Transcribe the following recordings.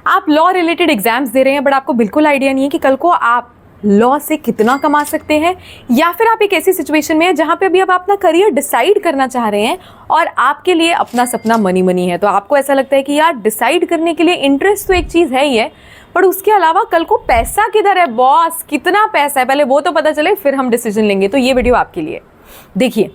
आप law related exams दे रहे हैं बट आपको बिल्कुल आइडिया नहीं है कि कल को आप लॉ से कितना कमा सकते हैं, या फिर आप एक ऐसी सिचुएशन में हैं जहां पे अभी आप अपना करियर डिसाइड करना चाह रहे हैं और आपके लिए अपना सपना मनी मनी है। तो आपको ऐसा लगता है कि यार डिसाइड करने के लिए इंटरेस्ट तो एक चीज़ है ही है, पर उसके अलावा कल को पैसा किधर है बॉस, कितना पैसा है, पहले वो तो पता चले फिर हम डिसीजन लेंगे। तो ये वीडियो आपके लिए। देखिए,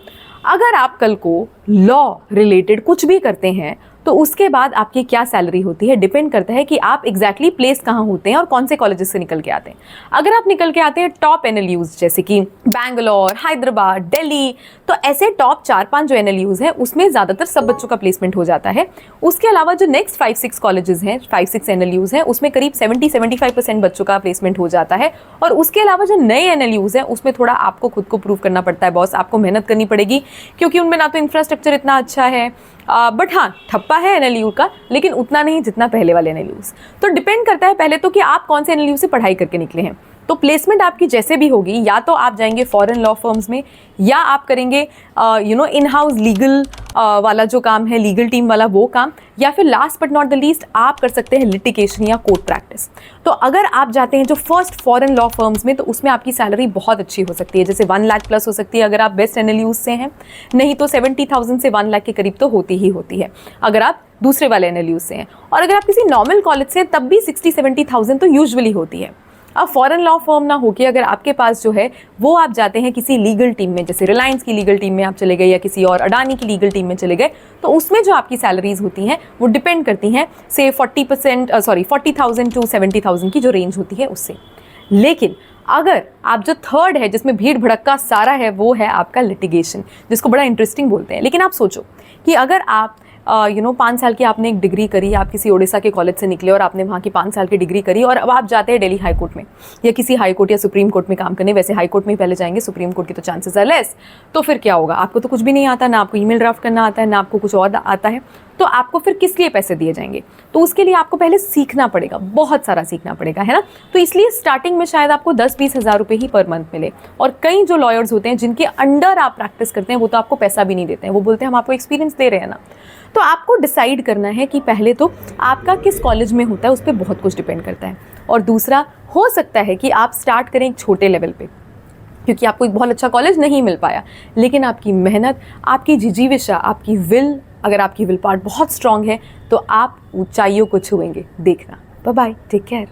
अगर आप कल को लॉ रिलेटेड कुछ भी करते हैं तो उसके बाद आपकी क्या सैलरी होती है डिपेंड करता है कि आप एग्जैक्टली प्लेस कहाँ होते हैं और कौन से कॉलेजेस से निकल के आते हैं। अगर आप निकल के आते हैं टॉप एनएलयूज जैसे कि बैंगलोर, हैदराबाद, दिल्ली, तो ऐसे टॉप 4-5 जो एनएलयूज हैं उसमें ज़्यादातर सब बच्चों का प्लेसमेंट हो जाता है। उसके अलावा जो नेक्स्ट 5-6 कॉलेजेस हैं, 5-6 एनएलयूज हैं, उसमें करीब 70-75% बच्चों का प्लेसमेंट हो जाता है। और उसके अलावा जो नए एनएलयूज हैं उसमें थोड़ा आपको खुद को प्रूव करना पड़ता है बॉस, आपको मेहनत करनी पड़ेगी क्योंकि उनमें ना तो इंफ्रास्ट्रक्चर इतना अच्छा है, बट हाँ ठप्पा है एनएलयू का, लेकिन उतना नहीं जितना पहले वाले एनएलयूज। तो डिपेंड करता है पहले तो कि आप कौन से एनएलयू से पढ़ाई करके निकले हैं। तो प्लेसमेंट आपकी जैसे भी होगी, या तो आप जाएंगे फॉरेन लॉ फर्म्स में, या आप करेंगे इन हाउस लीगल वाला जो काम है, लीगल टीम वाला वो काम, या फिर last but not the least आप कर सकते हैं लिटिगेशन या कोर्ट प्रैक्टिस। तो अगर आप जाते हैं जो फर्स्ट फॉरेन लॉ फर्म्स में, तो उसमें आपकी सैलरी बहुत अच्छी हो सकती है, जैसे 1 लाख प्लस हो सकती है अगर आप बेस्ट एनएलयूज से हैं, नहीं तो 70,000 से 1 लाख के करीब तो होती ही होती है अगर आप दूसरे वाले एनएलयूज से हैं। और अगर आप किसी नॉर्मल कॉलेज से हैं तब भी 60-70,000 तो यूजुअली होती है। अब फॉरेन लॉ फर्म ना होके अगर आपके पास जो है वो आप जाते हैं किसी लीगल टीम में, जैसे रिलायंस की लीगल टीम में आप चले गए या किसी और अडानी की लीगल टीम में चले गए, तो उसमें जो आपकी सैलरीज होती हैं वो डिपेंड करती हैं से 40,000 to 70,000 की जो रेंज होती है उससे। लेकिन अगर आप जो थर्ड है जिसमें भीड़ भड़क्का सारा है वो है आपका लिटिगेशन, जिसको बड़ा इंटरेस्टिंग बोलते हैं। लेकिन आप सोचो कि अगर आप 5 साल की आपने एक डिग्री करी, आप किसी ओडिशा के कॉलेज से निकले और आपने वहाँ की 5 साल की डिग्री करी और अब आप जाते हैं दिल्ली हाई कोर्ट में या किसी हाई कोर्ट या सुप्रीम कोर्ट में काम करने। वैसे हाई कोर्ट में ही पहले जाएंगे, सुप्रीम कोर्ट की तो चांसेस है लेस। तो फिर क्या होगा, आपको तो कुछ भी नहीं आता, ना आपको ईमेल ड्राफ्ट करना आता है, ना आपको कुछ और आता है, तो आपको फिर किस लिए पैसे दिए जाएंगे? तो उसके लिए आपको पहले सीखना पड़ेगा, बहुत सारा सीखना पड़ेगा, है ना। तो इसलिए स्टार्टिंग में शायद आपको 10-20 हज़ार रुपये ही पर मंथ मिले। और कई जो लॉयर्स होते हैं जिनके अंडर आप प्रैक्टिस करते हैं वो तो आपको पैसा भी नहीं देते हैं, वो बोलते हैं हम आपको एक्सपीरियंस दे रहे हैं ना। तो आपको डिसाइड करना है कि पहले तो आपका किस कॉलेज में होता है, उस पर बहुत कुछ डिपेंड करता है। और दूसरा, हो सकता है कि आप स्टार्ट करें एक छोटे लेवल पे क्योंकि आपको एक बहुत अच्छा कॉलेज नहीं मिल पाया, लेकिन आपकी मेहनत, आपकी जिजीविषा, आपकी विल, अगर आपकी विल पावर बहुत स्ट्रांग है तो आप ऊंचाइयों को छुएंगे। देखना। Bye bye, take care.